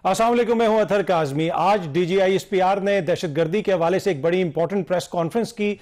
अस्सलाम वालेकुम, मैं हूं अतहर काज़मी। आज DGISPR ने दहशतगर्दी के हवाले से एक बड़ी इंपॉर्टेंट प्रेस कॉन्फ्रेंस की,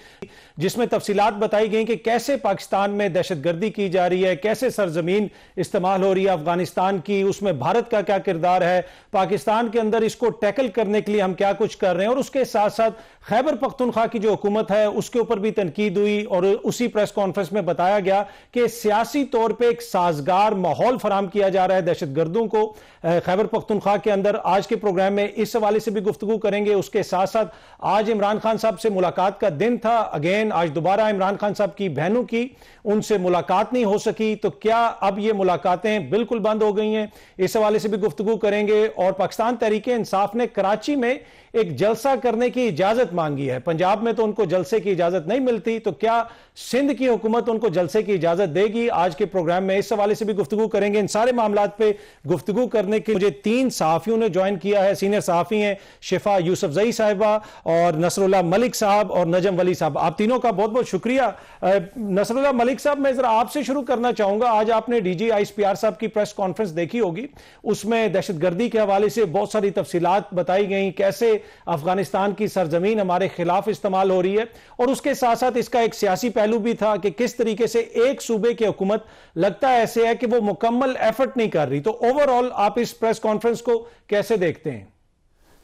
जिसमें तफसीलात बताई गई कि कैसे पाकिस्तान में दहशतगर्दी की जा रही है, कैसे सरजमीन इस्तेमाल हो रही है अफगानिस्तान की, उसमें भारत का क्या किरदार है, पाकिस्तान के अंदर इसको टैकल करने के लिए हम क्या कुछ कर रहे हैं, और उसके साथ साथ खैबर पख्तूनख्वा की जो हुकूमत है उसके ऊपर भी तनकीद हुई। और उसी प्रेस कॉन्फ्रेंस में बताया गया कि सियासी तौर पर एक साजगार माहौल फराम किया जा रहा है दहशतगर्दों को खैबर पख्तूनख्वा के अंदर। आज के प्रोग्राम में इस हवाले से भी गुफ्तगू करेंगे। उसके साथ साथ आज इमरान खान साहब से मुलाकात का दिन था। अगेन आज दोबारा इमरान खान साहब की बहनों की उनसे मुलाकात नहीं हो सकी, तो क्या अब ये मुलाकातें बिल्कुल बंद हो गई हैं, इस हवाले से भी गुफ्तगू करेंगे। और पाकिस्तान तहरीक इंसाफ ने कराची में एक जलसा करने की इजाजत मांगी है। पंजाब में तो उनको जलसे की इजाजत नहीं मिलती, तो क्या सिंध की हुकूमत उनको जलसे की इजाजत देगी? आज के प्रोग्राम में इस हवाले से भी गुफ्तगू करेंगे। इन सारे मामलात पे गुफ्तगू करने के मुझे 3 सहाफियों ने ज्वाइन किया है। सीनियर सहाफी हैं शिफा यूसुफजई साहिबा और नसरुल्लाह मलिक साहब और नजम वली साहब। आप तीनों का बहुत बहुत शुक्रिया। नसरुल्लाह मलिक साहब, मैं जरा आपसे शुरू करना चाहूंगा। आज आपने DGISPR साहब की प्रेस कॉन्फ्रेंस देखी होगी, उसमें दहशतगर्दी के हवाले से बहुत सारी तफसीलात बताई गई, कैसे अफगानिस्तान की सरजमीन हमारे खिलाफ इस्तेमाल हो रही है, और उसके साथ साथ इसका एक सियासी पहलू भी था कि किस तरीके से एक सूबे की हुकूमत लगता है ऐसे है कि वो मुकम्मल एफर्ट नहीं कर रही। तो ओवरऑल आप इस प्रेस कॉन्फ्रेंस को कैसे देखते हैं?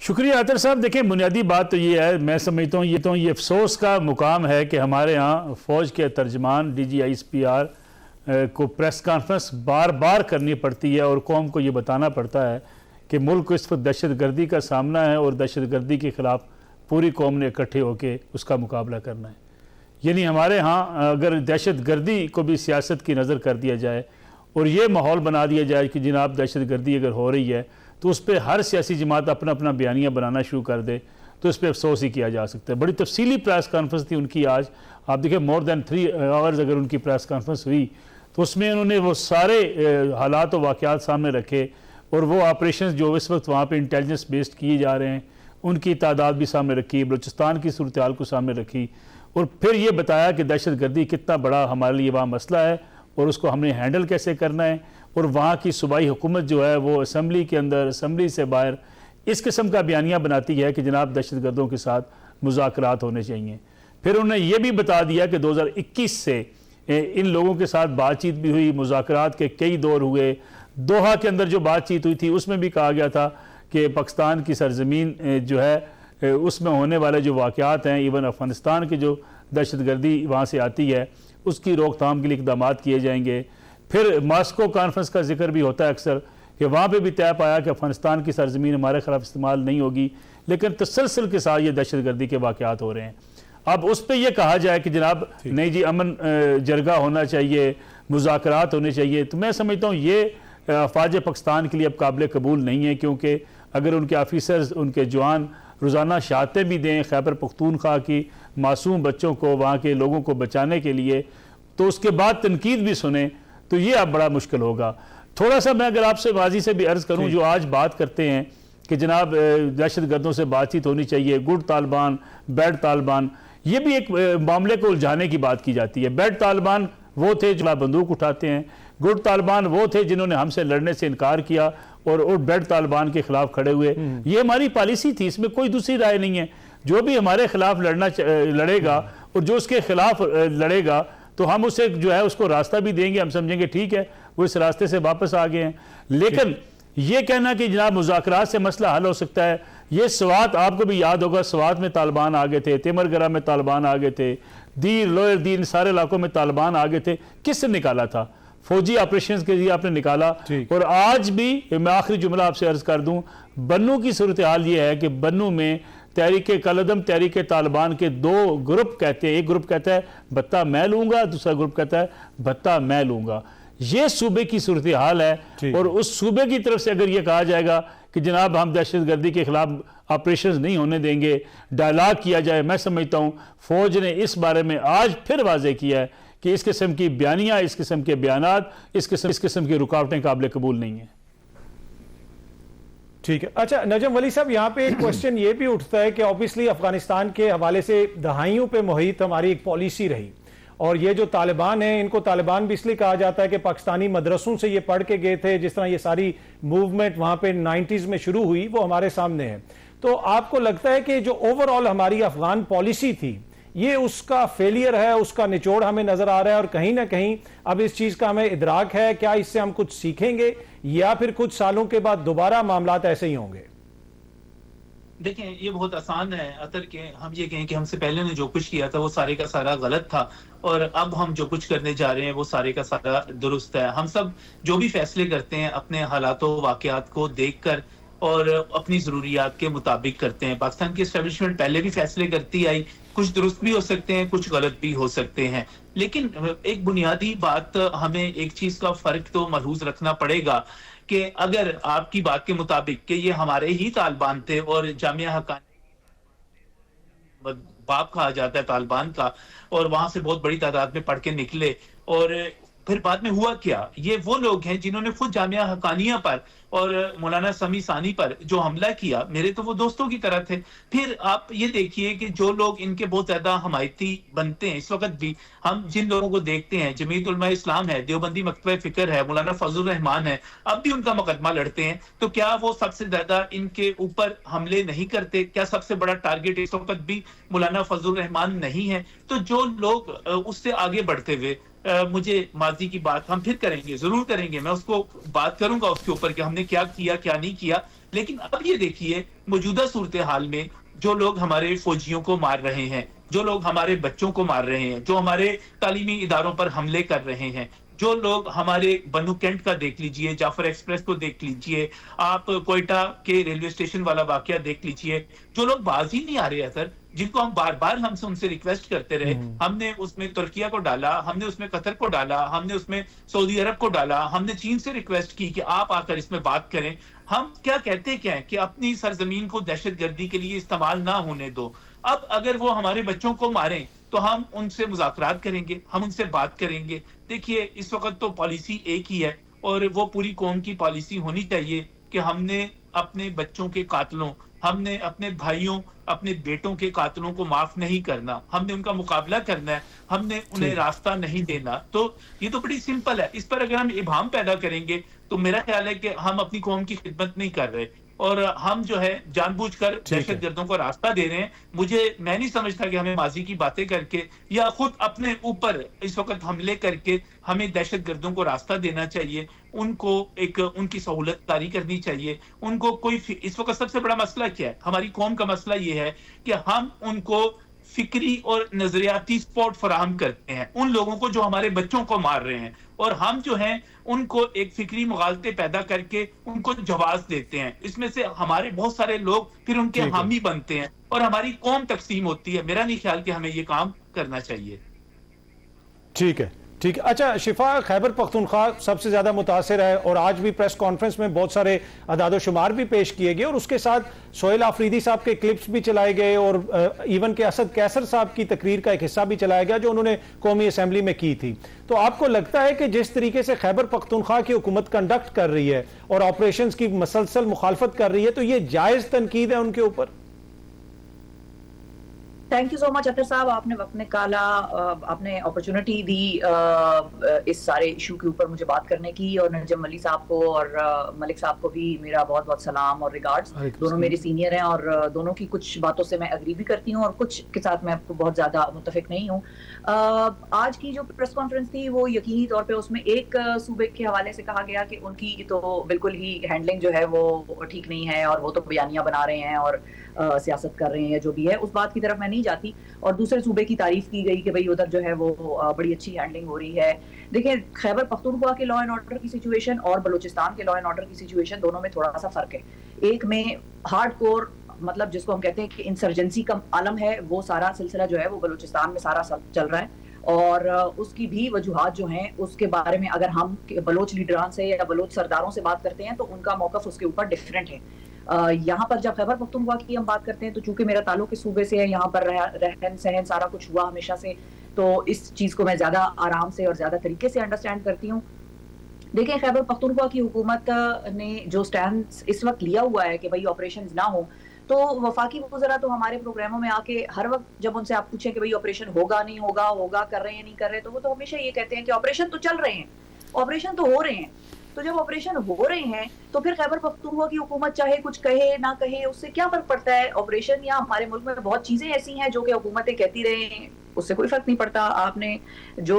शुक्रिया अतर साहब। देखिए, बुनियादी बात तो ये है, मैं समझता हूँ ये अफसोस का मुकाम है कि हमारे यहाँ फ़ौज के तर्जमान DGISPR को प्रेस कॉन्फ्रेंस बार बार करनी पड़ती है और कौम को ये बताना पड़ता है कि मुल्क को इस वक्त दहशतगर्दी का सामना है और दहशतगर्दी के ख़िलाफ़ पूरी कौम ने इकट्ठे होकर उसका मुकाबला करना है। यानी हमारे यहाँ अगर दहशतगर्दी को भी सियासत की नज़र कर दिया जाए और ये माहौल बना दिया जाए कि जनाब दहशतगर्दी अगर हो रही है तो उस पर हर सियासी जमात अपना अपना बयानिया बनाना शुरू कर दे, तो इस पर अफसोस ही किया जा सकता है। बड़ी तफसीली प्रेस कॉन्फ्रेंस थी उनकी आज। आप देखिए, मोर दैन 3 आवर्स अगर उनकी प्रेस कॉन्फ्रेंस हुई तो उसमें उन्होंने वो सारे हालात और वाक़यात सामने रखे और वो ऑपरेशन जो इस वक्त वहाँ पर इंटेलिजेंस बेस्ड किए जा रहे हैं उनकी तादाद भी सामने रखी, बलूचिस्तान की सूरत हाल को सामने रखी, और फिर ये बताया कि दहशतगर्दी कितना बड़ा हमारे लिए वहाँ मसला है और उसको हमने हैंडल कैसे करना है। और वहाँ की सूबाई हुकूमत जो है वो असम्बली के अंदर, असम्बली से बाहर इस किस्म का बयानिया बनाती है कि जनाब दहशतगर्दों के साथ मुज़ाकरात होने चाहिए। फिर उन्होंने ये भी बता दिया कि 2021 से इन लोगों के साथ बातचीत भी हुई, मुज़ाकरात के कई दौर हुए। दोहा के अंदर जो बातचीत हुई थी उसमें भी कहा गया था कि पाकिस्तान की सरजमीन जो है उसमें होने वाले जो वाक़यात हैं, इवन अफ़गानिस्तान की जो दहशतगर्दी वहाँ से आती है उसकी रोकथाम के लिए इक़दामात किए जाएंगे। फिर मॉस्को कॉन्फ्रेंस का जिक्र भी होता है अक्सर कि वहाँ पे भी तय पाया कि अफ़गानिस्तान की सरजमीन हमारे खिलाफ इस्तेमाल नहीं होगी, लेकिन तसलसल के साथ ये दहशतगर्दी के वाक़यात हो रहे हैं। अब उस पर यह कहा जाए कि जनाब नहीं जी, अमन जरगा होना चाहिए, मुज़ाकरात होने चाहिए, तो मैं समझता हूँ ये फ़ौज पाकिस्तान के लिए अब काबिल कबूल नहीं है, क्योंकि अगर उनके ऑफिसर्स, उनके जवान रोज़ाना शहादतें भी दें खैबर पख्तूनख्वा की मासूम बच्चों को, वहाँ के लोगों को बचाने के लिए, तो उसके बाद तनकीद भी सुने, तो ये अब बड़ा मुश्किल होगा। थोड़ा सा मैं अगर आपसे वाजी से भी अर्ज़ करूँ, जो आज बात करते हैं कि जनाब दहशतगर्दों से बातचीत होनी चाहिए, गुड तालिबान, बैड तालिबान, ये भी एक मामले को उलझाने की बात की जाती है। बैड तालिबान वो थे जो बंदूक उठाते हैं, गुड तालिबान वो थे जिन्होंने हमसे लड़ने से इनकार किया और बैड तालिबान के खिलाफ खड़े हुए। ये हमारी पॉलिसी थी, इसमें कोई दूसरी राय नहीं है। जो भी हमारे खिलाफ लड़ेगा और जो उसके खिलाफ लड़ेगा तो हम उसे जो है उसको रास्ता भी देंगे, हम समझेंगे ठीक है वो इस रास्ते से वापस आ गए हैं। लेकिन ये कहना कि जनाब मुज़ाकरात से मसला हल हो सकता है, ये स्वात आपको भी याद होगा, स्वात में तालिबान आ गए थे, तिमरगरा में तालिबान आ गए थे, दीर लोअर दीर सारे इलाकों में तालिबान आ गए थे। किसने निकाला था? फौजी ऑपरेशन के लिए आपने निकाला। और आज भी मैं आखिरी जुमला आपसे अर्ज कर दूं, बन्नू की सूरत हाल ये है कि बन्नू में तहरीक कलदम, तहरीक तालिबान के 2 ग्रुप कहते हैं, एक ग्रुप कहता है भत्ता मैं लूंगा, दूसरा ग्रुप कहता है भत्ता मैं लूंगा। ये सूबे की सूरत हाल है और उस सूबे की तरफ से अगर ये कहा जाएगा कि जनाब हम दहशतगर्दी के खिलाफ ऑपरेशन नहीं होने देंगे, डायलॉग किया जाए, मैं समझता हूँ फौज ने इस बारे में आज फिर वाजे किया है कि इस किस्म की बयानियाँ, इस किस्म के बयानात, इस किस्म की रुकावटें काबिल कबूल नहीं है। ठीक है। अच्छा नजम वली साहब, यहाँ पे एक क्वेश्चन ये भी उठता है कि ऑब्वियसली अफगानिस्तान के हवाले से दहाइयों पे मुहित हमारी एक पॉलिसी रही और ये जो तालिबान हैं, इनको तालिबान भी इसलिए कहा जाता है कि पाकिस्तानी मदरसों से ये पढ़ के गए थे। जिस तरह ये सारी मूवमेंट वहां पे 90s में शुरू हुई, वो हमारे सामने है। तो आपको लगता है कि जो ओवरऑल हमारी अफगान पॉलिसी थी, ये उसका फेलियर है, उसका निचोड़ हमें नजर आ रहा है, और कहीं ना कहीं अब इस चीज का हमें इदराक है? क्या इससे हम कुछ सीखेंगे या फिर कुछ सालों के बाद दोबारा मामलात ऐसे ही होंगे? देखें, ये बहुत आसान है अतर के हम ये कहें कि हमसे पहले ने जो कुछ किया था वो सारे का सारा गलत था, और अब हम जो कुछ करने जा रहे हैं वो सारे का सारा दुरुस्त है। हम सब जो भी फैसले करते हैं अपने हालातों वाकयात को देखकर और अपनी जरूरियात के मुताबिक करते हैं। पाकिस्तान की एस्टेब्लिशमेंट पहले भी फैसले करती आई, कुछ दुरुस्त भी हो सकते हैं, कुछ गलत भी हो सकते हैं, लेकिन एक बुनियादी बात हमें एक चीज का फर्क तो मलहूज रखना पड़ेगा कि अगर आपकी बात के मुताबिक कि ये हमारे ही तालिबान थे और जामिया हकानी बाप कहा जाता है तालिबान का, और वहां से बहुत बड़ी तादाद में पढ़ के निकले, और फिर बाद में हुआ क्या? ये वो लोग हैं जिन्होंने खुद जामिया हकानिया पर और मौलाना समी सानी पर जो हमला किया, मेरे तो वो दोस्तों की तरह थे। फिर आप ये देखिए कि जो लोग इनके बहुत ज्यादा हमायती बनते हैं इस वक्त भी, हम जिन लोगों को देखते हैं, जमीयत उलमा इस्लाम है, देवबंदी मकतब फिक्र है, मौलाना फजल रहमान है, अब भी उनका मुकदमा लड़ते हैं, तो क्या वो सबसे ज्यादा इनके ऊपर हमले नहीं करते? क्या सबसे बड़ा टारगेट इस वक्त भी मौलाना फजल रहमान नहीं है? तो जो लोग उससे आगे बढ़ते हुए मुझे माजी की बात हम फिर करेंगे, जरूर करेंगे, मैं उसको बात करूंगा उसके ऊपर कि हमने क्या किया क्या नहीं किया, लेकिन अब ये देखिए मौजूदा सूरत हाल में जो लोग हमारे फौजियों को मार रहे हैं, जो लोग हमारे बच्चों को मार रहे हैं, जो हमारे तालीमी इदारों पर हमले कर रहे हैं, जो लोग हमारे बनू कैंट का देख लीजिए, जाफर एक्सप्रेस को देख लीजिए, आप कोयटा के रेलवे स्टेशन वाला वाकया देख लीजिए, जो लोग बाज ही नहीं आ रहे हैं सर, जिनको हम बार बार हमसे उनसे रिक्वेस्ट करते रहे, हमने उसमें तुर्किया को डाला, हमने उसमें कतर को डाला, हमने उसमें सऊदी अरब को डाला, हमने चीन से रिक्वेस्ट की कि आप आकर इसमें बात करें। हम क्या कहते क्या है कि अपनी सरजमीन को दहशतगर्दी के लिए इस्तेमाल ना होने दो। अब अगर वो हमारे बच्चों को मारें तो हम उनसे मुज़ाकरात करेंगे, हम उनसे बात करेंगे। देखिए इस वक्त तो पॉलिसी एक ही है, और वो पूरी कौम की पॉलिसी होनी चाहिए कि हमने अपने बच्चों के कातलों, हमने अपने भाइयों, अपने बेटों के कातलों को माफ नहीं करना, हमने उनका मुकाबला करना है, हमने उन्हें रास्ता नहीं देना। तो ये तो बड़ी सिंपल है। इस पर अगर हम इबाम पैदा करेंगे तो मेरा ख्याल है कि हम अपनी कौम की खिदमत नहीं कर रहे, और हम जो है जानबूझकर दहशतगर्दों को रास्ता दे रहे हैं। मैं नहीं समझता कि हमें माजी की बातें करके या खुद अपने ऊपर इस वक्त हमले करके हमें दहशतगर्दों को रास्ता देना चाहिए। उनको एक उनकी सहूलत कारी करनी चाहिए। उनको कोई इस वक्त सबसे बड़ा मसला क्या है? हमारी कौम का मसला ये है कि हम उनको फिक्री और नजरियाती सपोर्ट फराहम करते हैं उन लोगों को जो हमारे बच्चों को मार रहे हैं, और हम जो हैं उनको एक फिक्री मुगालते पैदा करके उनको जवाब देते हैं। इसमें से हमारे बहुत सारे लोग फिर उनके हामी बनते हैं और हमारी कौम तकसीम होती है। मेरा नहीं ख्याल कि हमें ये काम करना चाहिए। ठीक है, ठीक है। अच्छा शिफा, खैबर पख्तूनख्वा सबसे ज्यादा मुतासिर है, और आज भी प्रेस कॉन्फ्रेंस में बहुत सारे अदाद शुमार भी पेश किए गए, और उसके साथ सोहेल आफरीदी साहब के क्लिप्स भी चलाए गए, और इवन के असद कैसर साहब की तकरीर का एक हिस्सा भी चलाया गया जो उन्होंने कौमी असम्बली में की थी। तो आपको लगता है कि जिस तरीके से खैबर पख्तूनख्वा की हुकूमत कंडक्ट कर रही है और ऑपरेशन की मसलसल मुखालफत कर रही है, तो ये जायज तनकीद है उनके ऊपर? थैंक यू सो मच अतर साहब, आपने वक्त निकाला, आपने अपॉर्चुनिटी दी इस सारे इशू के ऊपर मुझे बात करने की, और नजम अली साहब को और मलिक साहब को भी मेरा बहुत बहुत सलाम और रिगार्ड्स। दोनों मेरे सीनियर हैं और दोनों की कुछ बातों से मैं अग्री भी करती हूँ और कुछ के साथ मैं बहुत ज्यादा मुत्तफिक नहीं हूँ। आज की जो प्रेस कॉन्फ्रेंस थी वो यकीनी तौर पे उसमें एक सूबे के हवाले से कहा गया कि उनकी तो बिल्कुल ही हैंडलिंग जो है वो ठीक नहीं है, और वो तो बयानियां बना रहे हैं और सियासत कर रहे हैं, जो भी है उस बात की तरफ मैं नहीं जाती। और दूसरे सूबे की तारीफ की गई कि भाई उधर जो है वो बड़ी अच्छी हैंडलिंग हो रही है। देखिए, खैबर पख्तूनख्वा के लॉ एंड ऑर्डर की सिचुएशन और बलूचिस्तान के लॉ एंड ऑर्डर की सिचुएशन दोनों में थोड़ा सा फर्क है। एक में हार्डकोर, मतलब जिसको हम कहते हैं कि इंसर्जेंसी का आलम है, वो सारा सिलसिला जो है वो बलूचिस्तान में सारा चल रहा है, और उसकी भी वजूहात जो हैं उसके बारे में अगर हम बलोच लीडरान से या बलोच सरदारों से बात करते हैं तो उनका मौकफ उसके ऊपर डिफरेंट है। यहाँ पर जब खैबर पख्तूनख्वा की हम बात करते हैं तो चूंकि मेरा ताल्लुक इस सूबे से है, यहाँ पर रहन सहन सारा कुछ हुआ हमेशा से, तो इस चीज को मैं ज्यादा आराम से और ज्यादा तरीके से अंडरस्टैंड करती हूँ। देखिए, खैबर पख्तूनख्वा की हुकूमत ने जो स्टैंड इस वक्त लिया हुआ है कि भाई ऑपरेशंस ना हो, तो वफाकी वज़रा तो हमारे प्रोग्रामों में आके हर वक्त जब उनसे आप पूछें कि भाई ऑपरेशन होगा नहीं होगा, होगा कर रहे हैं नहीं कर रहे, तो वो तो हमेशा ये कहते हैं कि ऑपरेशन तो चल रहे हैं, ऑपरेशन तो हो रहे हैं। तो जब ऑपरेशन हो रहे हैं तो फिर खैबर पख्तूनख्वा की हुकूमत चाहे कुछ कहे ना कहे, उससे क्या फर्क पड़ता है? ऑपरेशन या हमारे मुल्क में बहुत चीजें ऐसी हैं जो कि हुकूमतें कहती रहे, उससे कोई फर्क नहीं पड़ता। आपने जो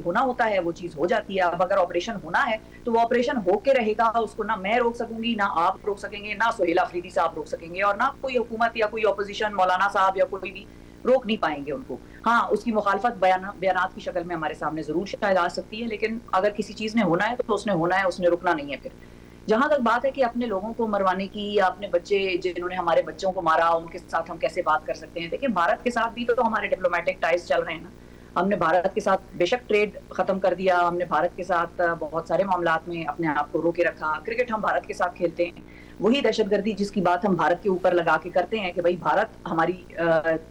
होना होता है वो चीज हो जाती है। अब अगर ऑपरेशन होना है तो वो ऑपरेशन होके रहेगा, उसको ना मैं रोक सकूंगी, ना आप रोक सकेंगे, ना सोहेल अफरीदी साहब रोक सकेंगे, और ना कोई हुकूमत या कोई ऑपोजिशन मौलाना साहब या कोई भी रोक नहीं पाएंगे उनको। हाँ, उसकी मुखालफत बयानात की शक्ल में हमारे सामने जरूर शायद आ सकती है, लेकिन अगर किसी चीज ने होना है तो उसने होना है, उसने रुकना नहीं है। फिर जहां तक बात है कि अपने लोगों को मरवाने की या अपने बच्चे जिन्होंने हमारे बच्चों को मारा उनके साथ हम कैसे बात कर सकते हैं, देखिए भारत के साथ भी तो हमारे डिप्लोमेटिक टाइज चल रहे हैं ना। हमने भारत के साथ बेशक ट्रेड खत्म कर दिया, हमने भारत के साथ बहुत सारे मामलात में अपने आप को रोके रखा, क्रिकेट हम भारत के साथ खेलते हैं। वही दहशतगर्दी जिसकी बात हम भारत के ऊपर लगा के करते हैं कि भाई भारत हमारी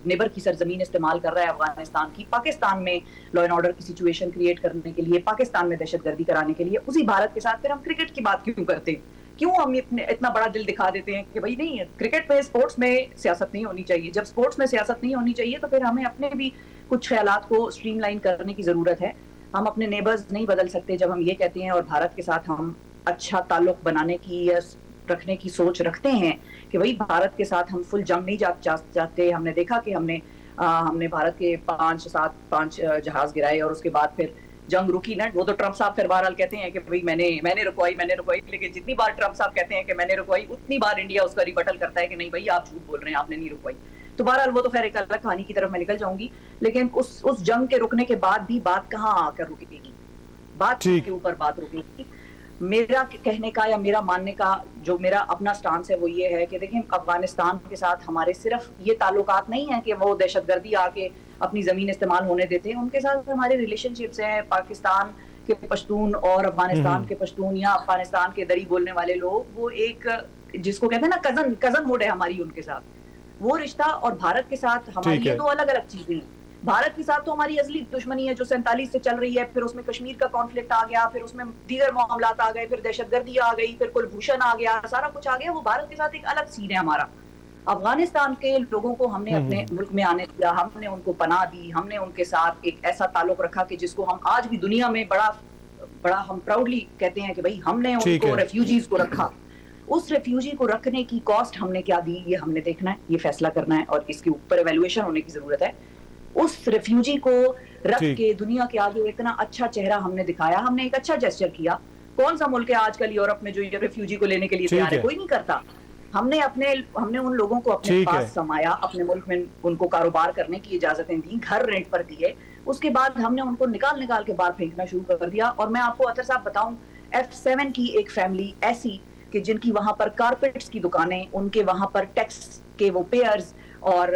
नेबर की सरजमीन इस्तेमाल कर रहा है अफगानिस्तान की, पाकिस्तान में लॉ एंड ऑर्डर की सिचुएशन क्रिएट करने के लिए, पाकिस्तान में दहशतगर्दी कराने के लिए, उसी भारत के साथ फिर हम क्रिकेट की बात क्यों करते हैं? क्यों हम इतना बड़ा दिल दिखा देते हैं कि भाई नहीं, क्रिकेट में स्पोर्ट्स में सियासत नहीं होनी चाहिए। जब स्पोर्ट्स में सियासत नहीं होनी चाहिए तो फिर हमें अपने भी कुछ ख्यालात को स्ट्रीमलाइन करने की जरूरत है। हम अपने नेबर्स नहीं बदल सकते जब हम ये कहते हैं और भारत के साथ हम अच्छा ताल्लुक बनाने की या रखने की सोच रखते हैं कि भाई भारत के साथ हम फुल जंग नहीं चाहते। हमने देखा कि हमने भारत के 5 जहाज गिराए और उसके बाद फिर जंग रुकी ना। वो तो ट्रंप साहब फिर बहरहाल कहते हैं कि भाई मैंने रुकवाई, लेकिन जितनी बार ट्रंप साहब कहते हैं कि मैंने रुकवाई, उतनी बार इंडिया उसका रिबटल करता है कि नहीं भाई आप झूठ बोल रहे हैं, आपने नहीं रुकवाई। तो बहरहाल वो तो खैर एक अलग कहानी की तरफ मैं निकल जाऊंगी, लेकिन उस जंग के रुकने के बाद भी बात कहाँ आकर रुकेगी? बात के ऊपर बात रुकेगी। मेरा कहने का या मेरा मानने का जो मेरा अपना स्टांस है वो ये है कि देखिए अफगानिस्तान के साथ हमारे सिर्फ ये ताल्लुकात नहीं है कि वो दहशतगर्दी आके अपनी जमीन इस्तेमाल होने देते हैं, उनके साथ हमारे रिलेशनशिप्स हैं। पाकिस्तान के पश्तून और अफगानिस्तान के पश्तून या अफगानिस्तान के दरी बोलने वाले लोग, वो एक जिसको कहते हैं ना कजन हुड है हमारी उनके साथ, वो रिश्ता और भारत के साथ हमारी ये दो अलग अलग चीजें हैं। भारत के साथ तो हमारी अजली दुश्मनी है जो 47 से चल रही है, फिर उसमें कश्मीर का कॉन्फ्लिक्ट आ गया, फिर उसमें दीगर मामलात आ गए, फिर दहशतगर्दी आ गई, फिर कुलभूषण आ गया, सारा कुछ आ गया। वो भारत के साथ एक अलग सीन है हमारा। अफगानिस्तान के लोगों को हमने अपने मुल्क में आने दिया, हमने उनको पनाह दी, हमने उनके साथ एक ऐसा ताल्लुक रखा कि जिसको हम आज भी दुनिया में बड़ा हम प्राउडली कहते हैं कि भाई हमने उनको रेफ्यूजीज को रखा। उस रेफ्यूजी को रखने की कॉस्ट हमने क्या दी, ये हमने देखना है, ये फैसला करना है और इसके ऊपर एवेल्युएशन होने की जरूरत है। उस रेफ्यूजी को रख के दुनिया के आगे इतना अच्छा चेहरा हमने दिखाया, हमने एक अच्छा जेस्चर किया। कौन सा मुल्क है आजकल यूरोप में जो रेफ्यूजी को लेने के लिए तैयार है? कोई नहीं करता। हमने उन लोगों को अपने पास समाया, अपने मुल्क में उनको कारोबार करने की इजाजतें दी, घर रेंट पर दिए, उसके बाद हमने उनको निकाल के बाहर फेंकना शुरू कर दिया। और मैं आपको अतर साहब बताऊं, F7 की एक फैमिली ऐसी कि जिनकी वहां पर कारपेट्स की दुकानें, उनके वहां पर टैक्स के वो पेयर्स और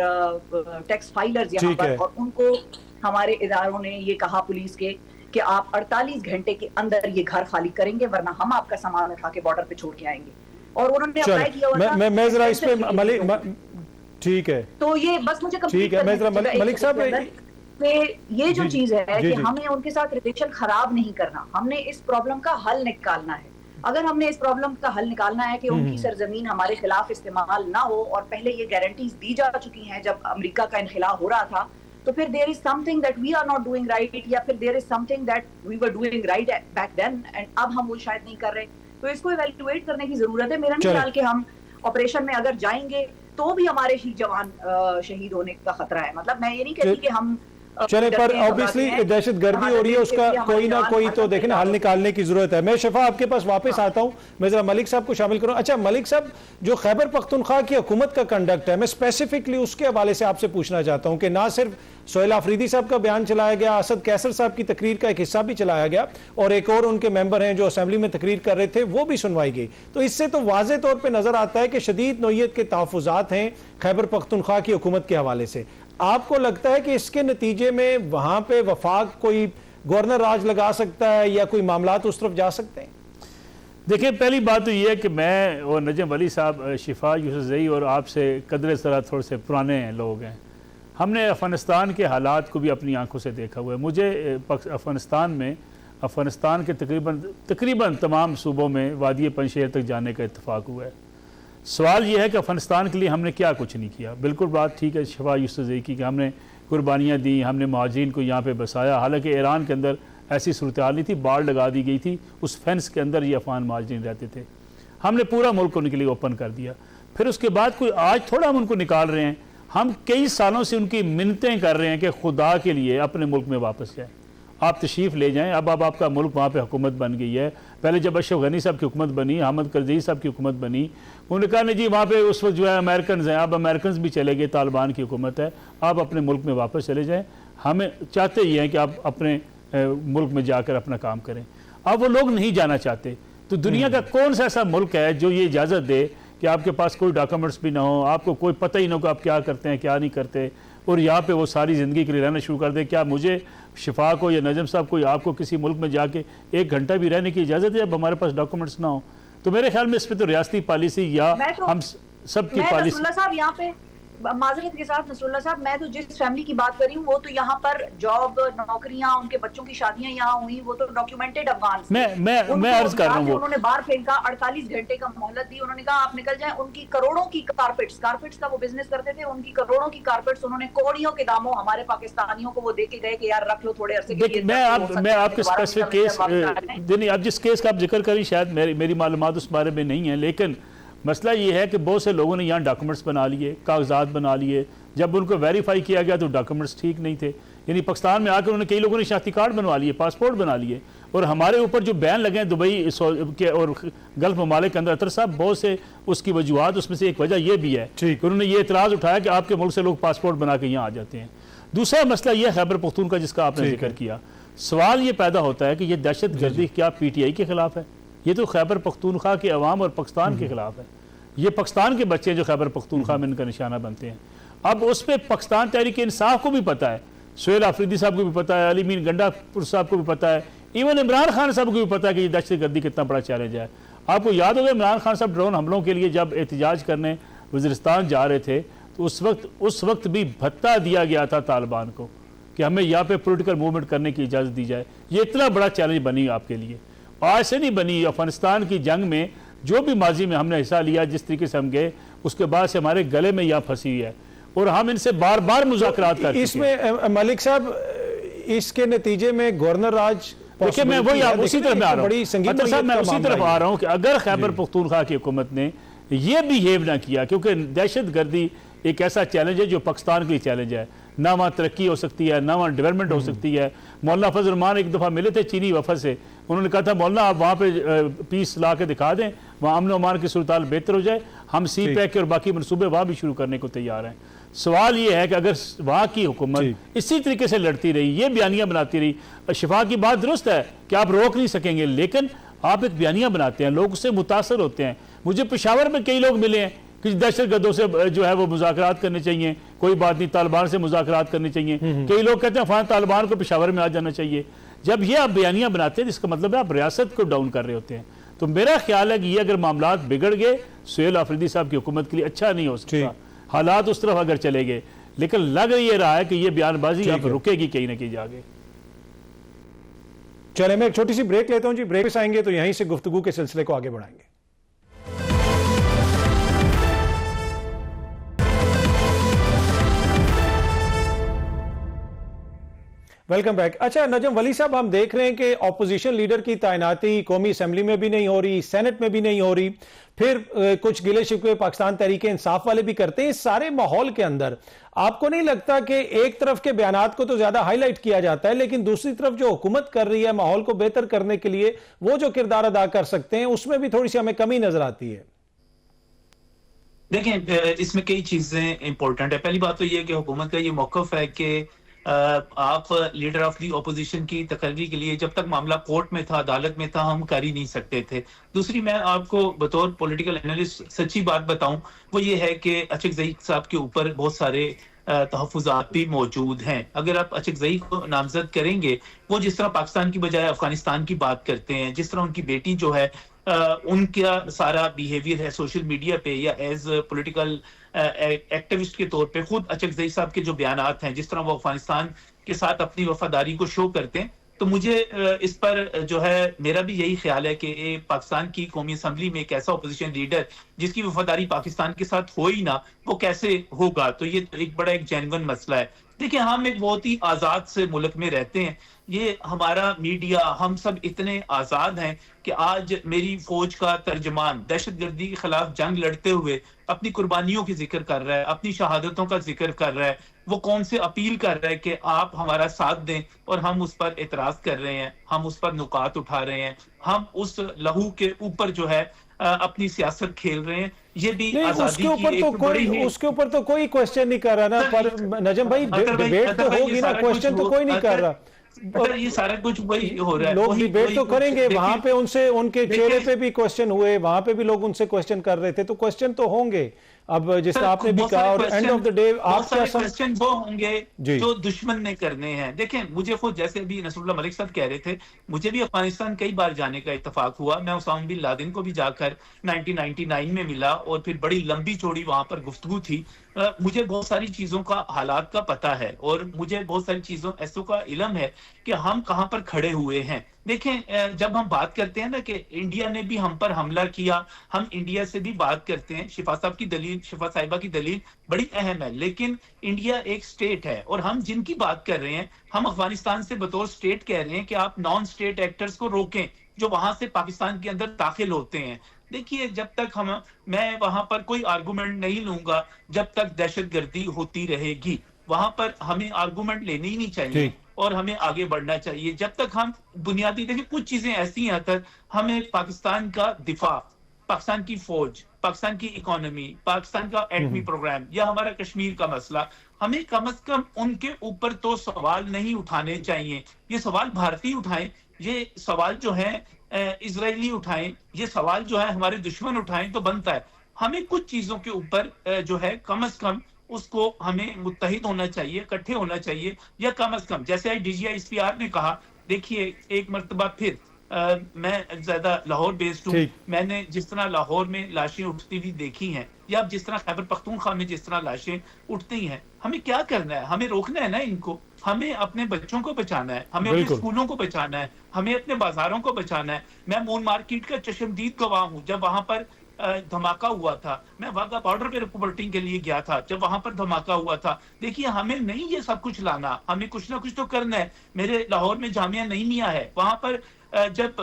टैक्स फाइलर्स यहाँ पर, और उनको हमारे इदारों ने ये कहा पुलिस के कि आप 48 घंटे के अंदर ये घर खाली करेंगे वरना हम आपका सामान उठा के बॉर्डर पे छोड़ के आएंगे। और उन्होंने अप्लाई किया। मैं जरा इस पे मलिक, ठीक है, तो ये बस मुझे ठीक है, मैं जरा मलिक साहब ये जो चीज है कि हमें उनके साथ रिलेशन खराब नहीं करना, हमने इस प्रॉब्लम का हल निकालना है। अगर हमने इस प्रॉब्लम का हल निकालना है कि उनकी सरजमीन हमारे खिलाफ इस्तेमाल ना हो, और पहले ये गारंटीज दी जा चुकी हैं जब अमेरिका का इनखिला हो रहा था, तो फिर there is something that we are not doing right, या फिर there is something that we were doing right back then and अब हम वो शायद नहीं कर रहे। तो इसको इवैल्यूएट करने की जरूरत है। मेरा नहीं ख्याल कि हम ऑपरेशन में अगर जाएंगे तो भी हमारे ही जवान शहीद होने का खतरा है। मतलब मैं ये नहीं कहती कि हम चले, पर ऑब्वियसली दहशतगर्दी हो रही है, उसका कोई ना कोई तो देखें ना हल निकालने की जरूरत है। मैं शफा आपके पास वापस आता हूं, मैं जरा मलिक साहब को शामिल करूं। अच्छा मलिक साहब, जो खैबर पख्तूनख्वा की हुकूमत का कंडक्ट है, मैं स्पेसिफिकली उसके हवाले से आपसे पूछना चाहता हूं कि ना सिर्फ सोहेल अफरीदी साहब का बयान चलाया गया, असद कैसर साहब की तकरीर का एक हिस्सा भी चलाया गया, और एक और उनके मेंबर हैं जो असेंबली में तकरीर कर रहे थे, वो भी सुनवाई गई। तो इससे तो वाज़े तौर पर नजर आता है कि शदीद नौयत के तहफ़्फ़ुज़ात हैं खैबर पख्तूनख्वा की हुकूमत के हवाले से। आपको लगता है कि इसके नतीजे में वहां पे वफाक कोई गवर्नर राज लगा सकता है या कोई मामलात उस तरफ जा सकते हैं? देखिए, पहली बात तो ये है कि मैं और नजम वली साहब, शिफा यूसुफ़ज़ई और आपसे कदर तरह थोड़े से पुराने लोग हैं। हमने अफ़गानिस्तान के हालात को भी अपनी आंखों से देखा हुआ है। मुझे अफ़गानिस्तान के तकरीबन तमाम सूबों में वादी पंजशेर तक जाने का इत्तफ़ाक़ हुआ है। सवाल यह है कि अफगानिस्तान के लिए हमने क्या कुछ नहीं किया। बिल्कुल बात ठीक है शफा यूसुफ़ज़ई की कि हमने कुर्बानियाँ दी, हमने महाजिरीन को यहाँ पे बसाया। हालांकि ईरान के अंदर ऐसी सूरत हाल नहीं थी, बाड़ लगा दी गई थी, उस फेंस के अंदर ये अफगान महाजिरीन रहते थे। हमने पूरा मुल्क उनके लिए ओपन कर दिया। फिर उसके बाद कोई आज थोड़ा हम उनको निकाल रहे हैं, हम कई सालों से उनकी मिन्नतें कर रहे हैं कि खुदा के लिए अपने मुल्क में वापस जाएँ, आप तशरीफ़ ले जाएं। अब आपका मुल्क वहाँ पे हुकूमत बन गई है। पहले जब अशरफ गनी साहब की हुकूमत बनी, हामिद करज़ई साहब की हुकूमत बनी, उन्होंने कहा नहीं जी वहाँ पे उस वक्त जो है अमेरिकन हैं, अब अमेरिकन भी चले गए, तालिबान की हुकूमत है, आप अपने मुल्क में वापस चले जाएँ। हमें चाहते ही हैं कि आप अपने मुल्क में जाकर अपना काम करें। अब वो लोग नहीं जाना चाहते। तो दुनिया का कौन सा ऐसा मुल्क है जो ये इजाज़त दे कि आपके पास कोई डॉक्यूमेंट्स भी ना हो, आपको कोई पता ही ना हो कि आप क्या करते हैं क्या नहीं करते, और यहाँ पे वो सारी ज़िंदगी के लिए रहना शुरू कर दे। क्या मुझे शिफा को या नजम साहब को या आपको किसी मुल्क में जाके 1 घंटा भी रहने की इजाज़त है जब हमारे पास डॉक्यूमेंट्स ना हो? तो मेरे ख्याल में इस पर तो रियासती पॉलिसी या हम सबकी पॉलिसी। साहब यहाँ पे माजरत के साथ नसरुल्लाह साहब, मैं तो जिस फैमिली की बात कर रही हूँ वो तो यहाँ पर जॉब, नौकरियां, उनके बच्चों की शादियां यहाँ हुई, वो तो डॉक्यूमेंटेड अफगान। मैं अर्ज कर रहा हूँ, उन्होंने बाहर फेंका, 48 घंटे का मोहलत दी, उन्होंने कहा आप निकल जाएं। उनकी करोड़ों की कारपेट्स का वो बिजनेस करते थे, उनकी करोड़ों की कारपेट्स उन्होंने कौड़ियों के दामों हमारे पाकिस्तानियों को वो दे के गए कि यार रख लो थोड़े अरसे के लिए। मैं आपके स्पेसिफिक केस आप जिस केस का आप जिक्र करें शायद मेरी मालूमात उस बारे में नहीं है, लेकिन मसला ये है कि बहुत से लोगों ने यहाँ डॉक्यूमेंट्स बना लिए, कागजात बना लिए, जब उनको वेरीफाई किया गया तो डॉक्यूमेंट्स ठीक नहीं थे। यानी पाकिस्तान में आकर उन्होंने कई लोगों ने शनाख्ती कार्ड बनवा लिए, पासपोर्ट बना लिए, और हमारे ऊपर जो बैन लगे हैं दुबई के और गल्फ ममालिक के अंदर, अतर साहब बहुत से उसकी वजूहत, उसमें से एक वजह यह भी है कि उन्होंने ये एतराज़ उठाया कि आपके मुल्क से लोग पासपोर्ट बना के यहाँ आ जाते हैं। दूसरा मसला यह खैबर पख्तूनख्वा जिसका आपने जिक्र किया, सवाल ये पैदा होता है कि ये दहशत गर्दी क्या PTI के खिलाफ है? ये तो खैबर पख्तूनख्वा के अवाम और पाकिस्तान के खिलाफ है। ये पाकिस्तान के बच्चे जो खैबर पख्तूनख्वा में इनका निशाना बनते हैं। अब उस पर पाकिस्तान तहरीक इंसाफ को भी पता है, सुहेल आफरीदी साहब को भी पता है, अली मीन गंडापुर साहब को भी पता है, इवन इमरान खान साहब को भी पता है कि ये दहशत गर्दी कितना बड़ा चैलेंज है। आपको याद होगा इमरान खान साहब ड्रोन हमलों के लिए जब एहतजाज करने वज़ीरिस्तान जा रहे थे तो उस वक्त भी भत्ता दिया गया था तालिबान को कि हमें यहाँ पे पॉलिटिकल मूवमेंट करने की इजाज़त दी जाए। ये इतना बड़ा चैलेंज बनी आपके लिए, आज से नहीं बनी। अफगानिस्तान की जंग में जो भी माजी में हमने हिस्सा लिया, जिस तरीके से हम गए, उसके बाद से हमारे गले में यह फंसी हुई है और हम इनसे बार बार मुज़ाकरात कर इसमें मलिक साहब इसके नतीजे में गवर्नर राज, देखिए मैं वही उसी तरफ में आ रहा हूँ, मैं उसी तरफ आ रहा हूँ कि अगर खैबर पख्तूनख्वा की हुकूमत ने ये बिहेव ना किया, क्योंकि दहशत गर्दी एक ऐसा चैलेंज है जो पाकिस्तान के लिए चैलेंज है, ना वहाँ तरक्की हो सकती है, ना वहाँ डेवलपमेंट हो सकती है। मौलाना फजल रहमान एक दफ़ा मिले थे चीनी वफद से, उन्होंने कहा था मौलाना आप वहाँ पे पीस ला के दिखा दें, वहाँ अमन अमान की सूरत हाल बेहतर हो जाए, हम CPEC के और बाकी मनसूबे वहाँ भी शुरू करने को तैयार हैं। सवाल ये है कि अगर वहाँ की हुकूमत इसी तरीके से लड़ती रही, ये बयानियाँ बनाती रही, शिफा की बात दुरुस्त है कि आप रोक नहीं सकेंगे, लेकिन आप एक बयानियाँ बनाते हैं, लोग उससे मुतासर होते हैं। मुझे पेशावर में कई लोग मिले हैं कि दहशत गर्दों से जो है वो मुज़ाकरात करने चाहिए, कोई बात नहीं, तालिबान से मुज़ाकरात करने चाहिए। कई लोग कहते हैं फ़लाँ तालिबान को पेशावर में आ जाना चाहिए। जब ये आप बयानियाँ बनाते हैं जिसका मतलब है आप रियासत को डाउन कर रहे होते हैं। तो मेरा ख्याल है कि ये अगर मामलात बिगड़ गए, सुहेल आफरीदी साहब की हुकूमत के लिए अच्छा नहीं हो सकता, हालात उस तरफ अगर चले गए। लेकिन लग ये रहा है कि ये बयानबाजी अब रुकेगी कहीं ना कहीं जाके। चले मैं एक छोटी सी ब्रेक लेता हूं जी, ब्रेक से आएंगे तो यहीं से गुफ्तगू के सिलसिले को आगे बढ़ाएंगे। Welcome back. अच्छा नजम वली साहब, हम देख रहे हैं कि ऑपोजिशन लीडर की तैनाती कौमी असेंबली में भी नहीं हो रही, सेनेट में भी नहीं हो रही, फिर कुछ गिले शिकवे पाकिस्तान तहरीक इंसाफ वाले भी करते हैं। इस सारे माहौल के अंदर आपको नहीं लगता कि एक तरफ के बयानात को तो ज्यादा हाईलाइट किया जाता है, लेकिन दूसरी तरफ जो हुकूमत कर रही है माहौल को बेहतर करने के लिए वो जो किरदार अदा कर सकते हैं उसमें भी थोड़ी सी हमें कमी नजर आती है? देखें, इसमें कई चीजें इंपॉर्टेंट है। पहली बात तो ये कि हुकूमत का ये मौकफ है कि आप लीडर ऑफ दी ऑपोजिशन की तकर्री के लिए जब तक मामला कोर्ट में था, अदालत में था, हम कर ही नहीं सकते थे। दूसरी, मैं आपको बतौर पॉलिटिकल एनालिस्ट सच्ची बात बताऊं, वो ये है कि अचकज़ई साहब के ऊपर बहुत सारे तहफ़्फ़ुज़ात भी मौजूद हैं। अगर आप अचकज़ई को नामजद करेंगे, वो जिस तरह पाकिस्तान की बजाय अफगानिस्तान की बात करते हैं, जिस तरह उनकी बेटी जो है उनका सारा बिहेवियर है सोशल मीडिया पे या एज पॉलिटिकल एक्टिविस्ट के तौर पे, खुद अचकज़ई साहब के जो बयानात हैं, जिस तरह वो अफगानिस्तान के साथ अपनी वफादारी को शो करते हैं, तो मुझे इस पर जो है मेरा भी यही ख्याल है कि पाकिस्तान की कौमी असम्बली में एक ऐसा अपोजिशन लीडर जिसकी वफादारी पाकिस्तान के साथ हो ही ना, वो कैसे होगा। तो ये एक बड़ा एक जेन्युइन मसला है। देखिए, हम एक बहुत ही आजाद से मुल्क में रहते हैं, ये हमारा मीडिया, हम सब इतने आजाद हैं कि आज मेरी फौज का तर्जमान दहशतगर्दी के खिलाफ जंग लड़ते हुए अपनी कुर्बानियों की जिक्र कर रहा है, अपनी शहादतों का जिक्र कर रहा है, वो कौन से अपील कर रहा है कि आप हमारा साथ दें, और हम उस पर एतराज कर रहे हैं, हम उस पर नुकात उठा रहे हैं, हम उस लहू के ऊपर जो है अपनी सियासत खेल रहे हैं। ये भी आजादी की एक बड़ी उसके ऊपर तो कोई क्वेश्चन नहीं कर रहा ना, पर नजम भाई डिबेट तो होगी ना, क्वेश्चन तो कोई नहीं कर रहा। अगर ये सारा कुछ वही हो रहा है, लोग डिबेट तो करेंगे, वहां पे उनसे उनके चेहरे पे भी क्वेश्चन हुए, वहां पे भी लोग उनसे क्वेश्चन कर रहे थे, तो क्वेश्चन तो होंगे। अब जिस तरह आपने भी कहा, और एंड ऑफ द डे आप क्या क्वेश्चन वो होंगे जो दुश्मन ने करने हैं। देखें, मुझे खुद जैसे अभी नसरुल्लाह मलिक साहब कह रहे थे, मुझे भी अफगानिस्तान कई बार जाने का इत्तेफाक हुआ। मैं उसामा बिन लादेन को भी जाकर 1999 में मिला, और फिर बड़ी लंबी चौड़ी वहां पर गुफ्तगू थी। मुझे बहुत सारी चीजों का, हालात का पता है, और मुझे बहुत सारी चीजों ऐसों का इल्म है कि हम कहां पर खड़े हुए हैं। देखें, जब हम बात करते हैं ना कि इंडिया ने भी हम पर हमला किया, हम इंडिया से भी बात करते हैं। शिफा साहब की दलील, शिफा साहिबा की दलील बड़ी अहम है, लेकिन इंडिया एक स्टेट है, और हम जिनकी बात कर रहे हैं, हम अफगानिस्तान से बतौर स्टेट कह रहे हैं कि आप नॉन स्टेट एक्टर्स को रोकें जो वहां से पाकिस्तान के अंदर दाखिल होते हैं। देखिए, जब तक मैं वहां पर कोई आर्गूमेंट नहीं लूंगा, जब तक दहशतगर्दी होती रहेगी, वहां पर हमें आर्गूमेंट लेने ही नहीं चाहिए और हमें आगे बढ़ना चाहिए। जब तक हम बुनियादी, देखिए कुछ चीजें ऐसी हैं, तक हमें पाकिस्तान का दिफा, पाकिस्तान की फौज, पाकिस्तान की इकोनॉमी, पाकिस्तान का एटमी प्रोग्राम, या हमारा कश्मीर का मसला, हमें कम से कम उनके ऊपर तो सवाल नहीं उठाने चाहिए। ये सवाल भारतीय उठाएं, ये सवाल जो है इजरायली उठाएं, ये सवाल जो है हमारे दुश्मन उठाएं, तो बनता है। हमें कुछ चीजों के ऊपर जो है कम से कम उसको हमें मुत्तहिद होना चाहिए, इकट्ठे होना चाहिए, या कम से कम जैसे DGISPR ने कहा। देखिए, एक मर्तबा फिर मैं ज्यादा लाहौर बेस्ड हूँ, मैंने जिस तरह लाहौर में लाशें उठती हुई देखी हैं, या जिस तरह खैबर पख्तूनख्वा में जिस तरह लाशें उठती हैं, हमें क्या करना है? हमें रोकना है ना इनको। हमें अपने बच्चों को बचाना है, हमें अपने स्कूलों को बचाना है, हमें अपने बाजारों को बचाना है। मैं मून मार्केट का चश्मदीद गवाह हूँ। जब वहां पर धमाका हुआ था, मैं वाघा बॉर्डर पे रिपोर्टिंग के लिए गया था, जब वहां पर धमाका हुआ था। देखिए, हमें नहीं ये सब कुछ लाना, हमें कुछ ना कुछ तो करना है। मेरे लाहौर में जामिया नईमिया है, वहां पर जब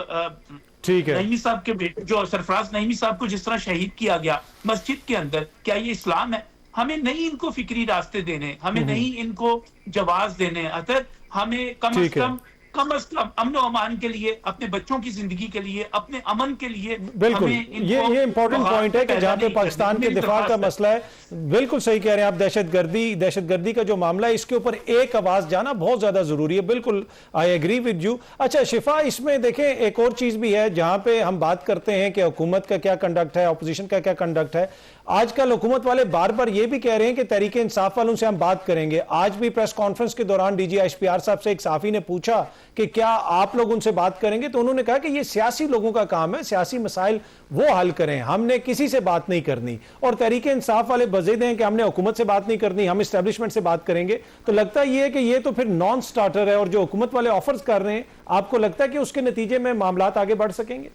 नईमी साहब के बेटे जो सरफराज नईमी साहब को जिस तरह शहीद किया गया मस्जिद के अंदर, क्या ये इस्लाम है? हमें नहीं इनको फिक्री रास्ते देने, हमें नहीं इनको जवाब देने। अगर हमें कम से कम अमन और अमान के लिए, अपने बच्चों की जिंदगी के लिए, अपने अमन के लिए, बिल्कुल ये इंपॉर्टेंट पॉइंट है कि जहां पे पाकिस्तान के दिफा का मसला है, बिल्कुल सही कह रहे हैं आप। दहशतगर्दी का जो मामला है, इसके ऊपर एक आवाज जाना बहुत ज्यादा जरूरी है। बिल्कुल, आई एग्री विद यू। अच्छा शिफा, इसमें देखें एक और चीज भी है जहां पे हम बात करते हैं कि हुकूमत का क्या कंडक्ट है, अपोजिशन का क्या कंडक्ट है। आजकल हुकूमत वाले बार बार ये भी कह रहे हैं कि तहरीक इंसाफ वालों से हम बात करेंगे। आज भी प्रेस कॉन्फ्रेंस के दौरान DGISPR साहब से एक साफी ने पूछा कि क्या आप लोग उनसे बात करेंगे, तो उन्होंने कहा कि ये सियासी लोगों का काम है, सियासी मसाइल वो हल करें, हमने किसी से बात नहीं करनी। और तहरीक इंसाफ वाले बज़िद हैं कि हमने हुकूमत से बात नहीं करनी, हम इस्टेब्लिशमेंट से बात करेंगे। तो लगता ये है कि ये तो फिर नॉन स्टार्टर है, और जो हुकूमत वाले ऑफर्स कर रहे हैं, आपको लगता है कि उसके नतीजे में मामलात आगे बढ़ सकेंगे?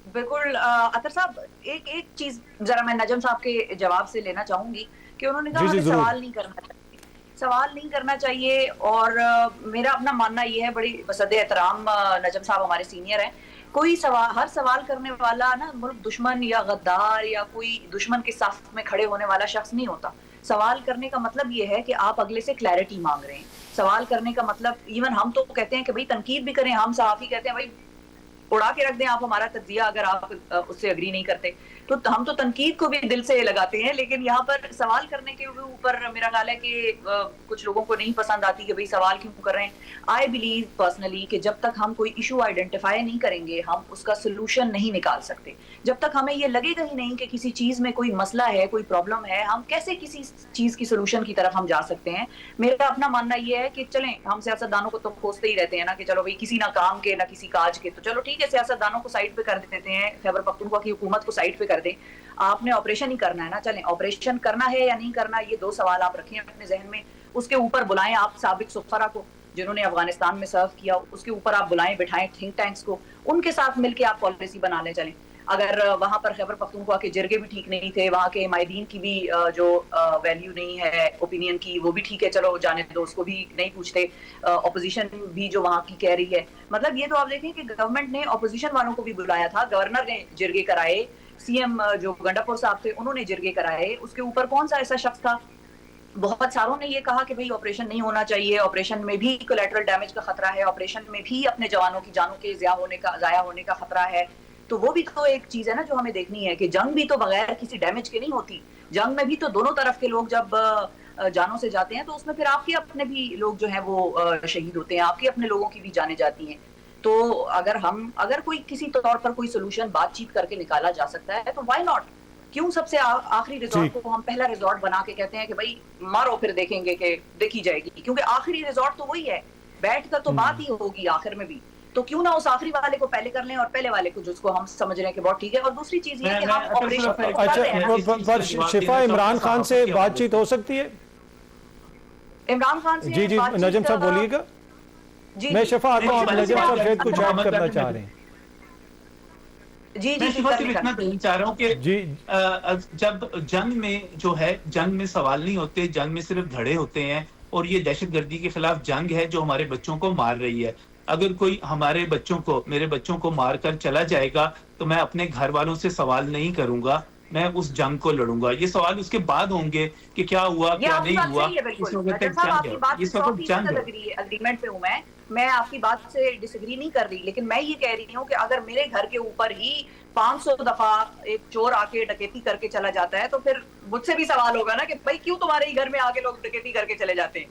बिल्कुल अतर साहब, एक चीज जरा मैं नजम साहब के जवाब से लेना चाहूंगी कि उन्होंने कहा हमें सवाल नहीं करना चाहिए। और मेरा अपना मानना ये है, बड़ी बसद एहतराम नजम साहब हमारे सीनियर हैं, कोई हर सवाल करने वाला ना मुल्क दुश्मन या गद्दार या कोई दुश्मन के साथ में खड़े होने वाला शख्स नहीं होता। सवाल करने का मतलब ये है कि आप अगले से क्लैरिटी मांग रहे हैं। सवाल करने का मतलब, इवन हम तो कहते हैं कि भाई तनकीद भी करें, हम सहाफी कहते हैं भाई उड़ा के रख दें आप हमारा तज्जिया, अगर आप उससे अग्री नहीं करते तो हम तो तनकीद को भी दिल से लगाते हैं। लेकिन यहाँ पर सवाल करने के ऊपर मेरा ख्याल है कि कुछ लोगों को नहीं पसंद आती कि भाई सवाल क्यों कर रहे हैं। आई बिलीव पर्सनली कि जब तक हम कोई इशू आइडेंटिफाई नहीं करेंगे, हम उसका सोल्यूशन नहीं निकाल सकते। जब तक हमें ये लगेगा ही नहीं कि किसी चीज में कोई मसला है, कोई प्रॉब्लम है, हम कैसे किसी चीज की सोल्यूशन की तरफ हम जा सकते हैं। मेरा अपना मानना ये है कि चलें, हम सियासतदानों को तो खोजते ही रहते हैं ना कि चलो भाई किसी ना काम के ना किसी काज के, तो चलो ठीक है, सियासतदानों को साइड पे कर देते हैं, खैबर पख्तूनख्वा की हुकूमत को साइड पे कर दें। आपने ऑपरेशन ही करना है ना, चलें ऑपरेशन करना है या नहीं करना, ये दो सवाल आप रखें अपने जहन में। उसके ऊपर बुलाएं आप साबिक सुफरा को, जिन्होंने अफगानिस्तान में सर्व किया, उसके ऊपर आप बुलाएं बिठाएं थिंक टैंक्स को, उनके साथ मिलकर आप पॉलिसी बनाने चलें। अगर वहां पर खैबर पख्तूनख्वा के जिरगे भी ठीक नहीं थे, वहां के माहिदीन की भी जो वैल्यू नहीं है ओपिनियन की, वो भी ठीक है, चलो जाने दो, उसको भी नहीं पूछते। ऑपोजिशन भी जो वहां की कह रही है, मतलब ये तो आप देखें कि गवर्नमेंट ने ऑपोजिशन वालों को भी बुलाया था, गवर्नर ने जिरगे कराए, सीएम जो गंडापुर साहब थे उन्होंने जिरगे कराए, उसके ऊपर कौन सा ऐसा शख्स था? बहुत सारों ने ये कहा कि भाई ऑपरेशन नहीं होना चाहिए, ऑपरेशन में भी कोलैटरल डैमेज का खतरा है, ऑपरेशन में भी अपने जवानों की जानों के जाया होने का खतरा है। तो वो भी तो एक चीज है ना जो हमें देखनी है कि जंग भी तो बगैर किसी डैमेज के नहीं होती। जंग में भी तो दोनों तरफ के लोग जब जानों से जाते हैं तो उसमें फिर आपके अपने भी लोग जो हैं वो शहीद होते हैं, आपके अपने लोगों की भी जाने जाती हैं। तो अगर कोई किसी तौर पर कोई सोल्यूशन बातचीत करके निकाला जा सकता है तो व्हाई नॉट? क्यों सबसे आखिरी रिजॉर्ट को हम पहला रिजॉर्ट बना के कहते हैं कि भाई मारो फिर देखेंगे कि देखी जाएगी, क्योंकि आखिरी रिजॉर्ट तो वही है, बैठकर तो बात ही होगी आखिर में भी। तो क्यों ना उस आखिरी वाले को पहले कर लें और पहले वाले को जिसको हम समझ रहे हैं कि बहुत ठीक है। और दूसरी चीज ये कि हम ऑपरेशन पर शिफा इमरान खान से बातचीत हो सकती है? इमरान खान से जी नजम साहब बोलिएगा। मैं शिफा आता हूँ, आप नजम साहब शायद कुछ ऐड करना चाह रहे हैं। जी शिफा सिर्फ इतना कहना चाह रहा हूँ कि जब जंग में जो है, जंग में सवाल नहीं होते, जंग में सिर्फ धड़े होते हैं, और ये दहशतगर्दी के खिलाफ जंग है जो हमारे बच्चों को मार रही है। अगर कोई हमारे बच्चों को, मेरे बच्चों को मार कर चला जाएगा तो मैं अपने घर वालों से सवाल नहीं करूंगा, मैं उस जंग को लड़ूंगा। ये सवाल उसके बाद होंगे कि क्या हुआ क्या नहीं हुआ। इस वक्त जंग एग्रीमेंट पे हूँ मैं आपकी बात से डिसएग्री नहीं कर रही, लेकिन मैं ये कह रही हूँ कि अगर मेरे घर के ऊपर ही 500 दफा एक चोर आके डकैती करके चला जाता है तो फिर मुझसे भी सवाल होगा ना कि भाई क्यों तुम्हारे ही घर में आके लोग डकैती करके चले जाते हैं।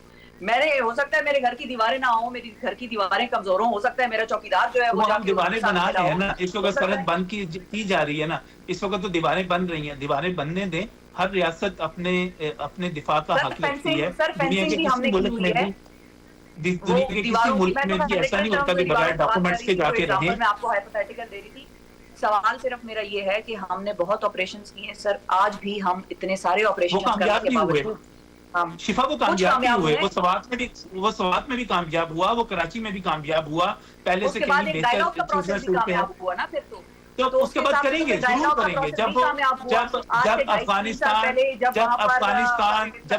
हो सकता है मेरे घर की दीवारें ना हो, मेरी घर की दीवारें कमजोर हो सकता है मेरा चौकीदार जो है वो हम दीवारें बना रहे हैं ना, इस वक्त सरहद बंद की जा रही है ना, इस वक्त तो दीवारें बन रही हैं, दीवारें बनने दें। हर रियासत अपने दिफा का हक रखती है। दुनिया के किसी मुल्क में भी, दुनिया के किसी मुल्क में भी ऐसा नहीं होता कि बगैर डॉक्यूमेंट्स के जाके रहे। मैं आपको हाइपोथेटिकल दे रही थी। सवाल सिर्फ मेरा ये है कि हमने बहुत ऑपरेशंस किए हैं सर, आज भी हम इतने सारे ऑपरेशन कामयाब नहीं हुए। शिफा को कामयाब नहीं हुए, वो सवात में भी कामयाब हुआ, वो कराची में भी कामयाब हुआ, पहले से कहीं बेहतर हुआ ना। फिर तो उसके बाद करेंगे, जरूर करेंगे। जब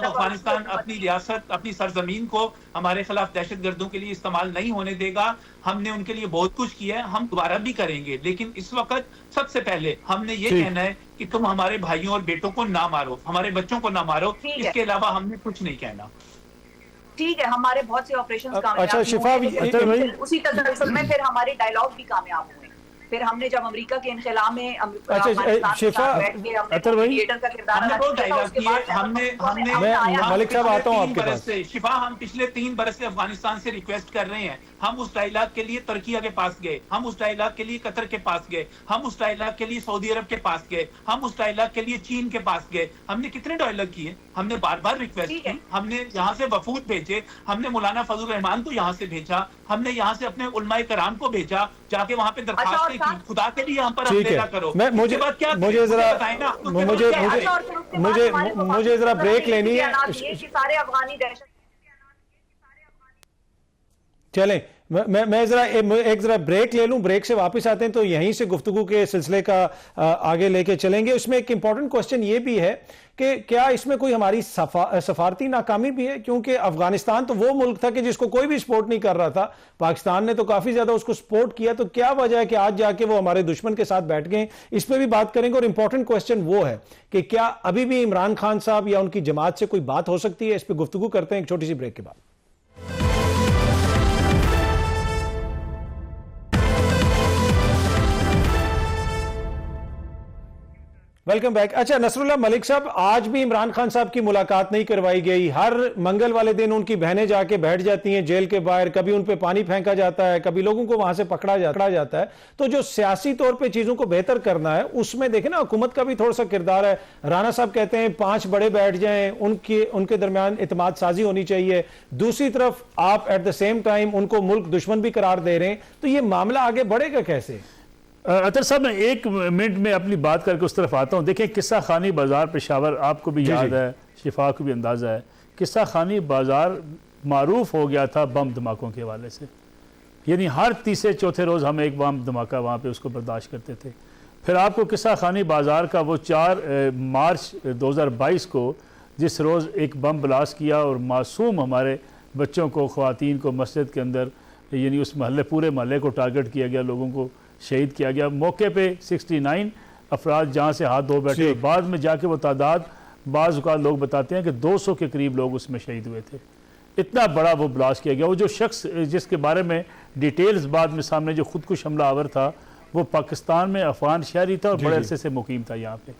अफगानिस्तान अपनी रियासत, अपनी सरजमीन को हमारे खिलाफ दहशतगर्दों के लिए इस्तेमाल नहीं होने देगा, हमने उनके लिए बहुत कुछ किया है, हम दोबारा भी करेंगे। लेकिन इस वक्त सबसे पहले हमने ये कहना है कि तुम हमारे भाइयों और बेटों को ना मारो, हमारे बच्चों को ना मारो, इसके अलावा हमने कुछ नहीं कहना। ठीक है, हमारे बहुत से ऑपरेशंस कामयाब अच्छा शिफा, उसी तसलसल में फिर हमारे डायलॉग भी कामयाब हुए। फिर हमने जब अमेरिका के इनखिला में शिफा अतर भाई मलिक साहब आता हूँ आपके पास। शिफा, हम पिछले 3 बरस से अफगानिस्तान से रिक्वेस्ट कर रहे हैं, हम उस डायलॉग के लिए तुर्की के पास गए, हम उस डायलॉग के लिए कतर के पास गए, हम उस डायलॉग के लिए सऊदी अरब के पास गए, हम उस डायलॉग के लिए चीन के पास गए। हमने कितने डायलॉग किए, हमने बार बार रिक्वेस्ट की, हमने यहाँ से वफूद भेजे, हमने मौलाना फजल रहमान को यहाँ से भेजा, हमने यहाँ से अपने उलमाए कराम को भेजा, जाके वहाँ पे दरखास्तें की, खुदा के लिए यहाँ पर हमला करो। मुझे जरा ब्रेक लेनी है। चलें, मैं जरा ब्रेक ले लूं, ब्रेक से वापस आते हैं तो यहीं से गुफ्तगू के सिलसिले का आगे लेके चलेंगे। उसमें एक इंपॉर्टेंट क्वेश्चन ये भी है कि क्या इसमें कोई हमारी सफारती नाकामी भी है, क्योंकि अफगानिस्तान तो वो मुल्क था कि जिसको कोई भी सपोर्ट नहीं कर रहा था, पाकिस्तान ने तो काफी ज्यादा उसको सपोर्ट किया, तो क्या वजह है कि आज जाके वो हमारे दुश्मन के साथ बैठ गए? इस पर भी बात करेंगे। और इंपॉर्टेंट क्वेश्चन वो है कि क्या अभी भी इमरान खान साहब या उनकी जमात से कोई बात हो सकती है? इस पर गुफ्तगू करते हैं एक छोटी सी ब्रेक के बाद। Welcome back. अच्छा नसरुल्लाह मलिक साहब, आज भी इमरान खान साहब की मुलाकात नहीं करवाई गई। हर मंगल वाले दिन उनकी बहनें जाके बैठ जाती हैं जेल के बाहर, कभी उन पे पानी फेंका जाता है, कभी लोगों को वहां से पकड़ा जाता है। तो जो सियासी तौर पे चीजों को बेहतर करना है उसमें देखें ना, हुकूमत का भी थोड़ा सा किरदार है। राना साहब कहते हैं 5 बड़े बैठ जाएं, उनके दरमियान इत्मीनान साजी होनी चाहिए। दूसरी तरफ आप एट द सेम टाइम उनको मुल्क दुश्मन भी करार दे रहे हैं, तो ये मामला आगे बढ़ेगा कैसे? अतर साहब, मैं 1 मिनट में अपनी बात करके उस तरफ आता हूँ। देखिए, किस्सा खानी बाजार पेशावर आपको भी याद है, शिफा को भी अंदाज़ा है। किस्सा खानी बाजार मारूफ हो गया था बम धमाकों के हवाले से। यानी हर तीसरे चौथे रोज़ हम एक बम धमाका वहाँ पे उसको बर्दाश्त करते थे। फिर आपको किस्सा खानी बाज़ार का वो 4 मार्च 2022 को जिस रोज़ एक बम ब्लास्ट किया और मासूम हमारे बच्चों को, ख़वातीन को मस्जिद के अंदर, यानी उस महल्ले, पूरे महल्ले को टारगेट किया गया, लोगों को शहीद किया गया। मौके पे 69 अफराद जहाँ से हाथ धो बैठे, बाद में जाके वो तादाद बाज़ औक़ात लोग बताते हैं कि 200 के करीब लोग उसमें शहीद हुए थे। इतना बड़ा वो ब्लास्ट किया गया। वो जो शख्स जिसके बारे में डिटेल्स बाद में सामने, जो खुदकुश हमलावर था, वो पाकिस्तान में अफगान शहरी था और बड़े अरसे से मुकीम था यहाँ पे।